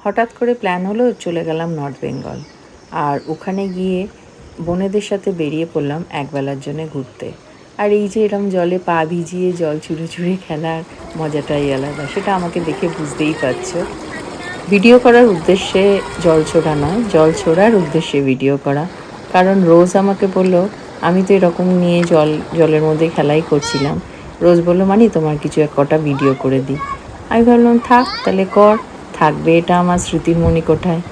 হঠাৎ করে প্ল্যান হলো, চলে গেলাম নর্থ বেঙ্গল। আর ওখানে গিয়ে বোনেদের সাথে বেরিয়ে পড়লাম একবেলার জন্যে ঘুরতে। আর এই যে এরম জলে পা ভিজিয়ে জল ছুঁড়ে ছুঁড়ে খেলার মজাটাই আলাদা, সেটা আমাকে দেখে বুঝতেই পারছো। ভিডিও করার উদ্দেশ্যে জল ছোড়া নয়, জল ছোড়ার উদ্দেশ্যে ভিডিও করা। কারণ রোজ আমাকে বলল, আমি তো এরকম নিয়ে জলের মধ্যে খেলাই করছিলাম। রোজ বললো, মানে তোমার কিছু এক কটা ভিডিও করে দিই। আমি ভাবলাম থাক, তাহলে কর, থাকবে এটা আমার স্মৃতির মণিকোঠায়,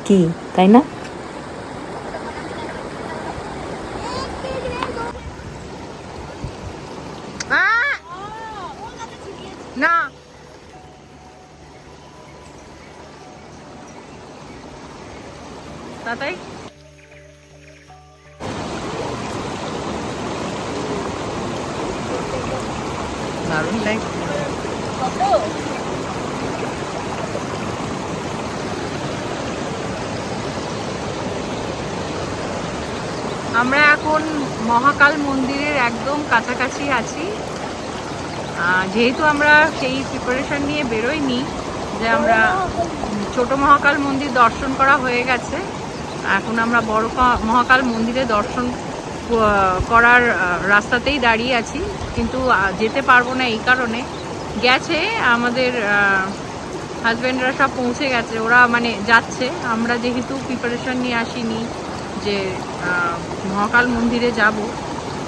কি তাই না? না তাই দারুণ লাগছে। আমরা এখন মহাকাল মন্দিরের একদম কাছাকাছি আছি। যেহেতু আমরা সেই প্রিপারেশন নিয়ে বেরোইনি যে আমরা ছোট মহাকাল মন্দির দর্শন করা হয়ে গেছে, এখন আমরা বড় মহাকাল মন্দিরে দর্শন করার রাস্তাতেই দাঁড়িয়ে আছি। কিন্তু যেতে পারবো না এই কারণে, গেছে আমাদের হাজব্যান্ডরা সব পৌঁছে গেছে, ওরা মানে যাচ্ছে। আমরা যেহেতু প্রিপারেশন নিয়ে আসিনি যে মহাকাল মন্দিরে যাব,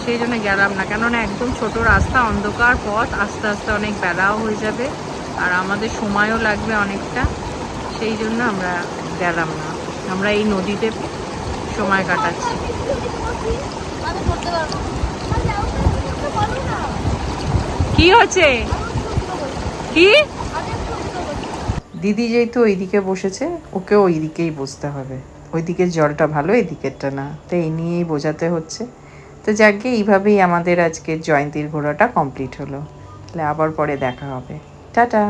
সেই জন্য গেলাম না। কেননা একদম ছোট রাস্তা, অন্ধকার পথ, আস্তে আস্তে অনেক বেলাও হয়ে যাবে আর আমাদের সময়ও লাগবে অনেকটা, সেই জন্য আমরা গেলাম না। আমরা এই নদীতে সময় কাটাচ্ছি। কি হচ্ছে কি? দিদি যেহেতু ওইদিকে বসেছে, ওকেও ওই দিকেই বসতে হবে। ওইদিকের জলটা ভালো, এদিকেরটা না, তো এই নিয়েই বোঝাতে হচ্ছে। তো যাকে এইভাবেই আমাদের আজকের জয়ন্তীর ঘোরাটা কমপ্লিট হলো। তাহলে আবার পরে দেখা হবে। টাটা।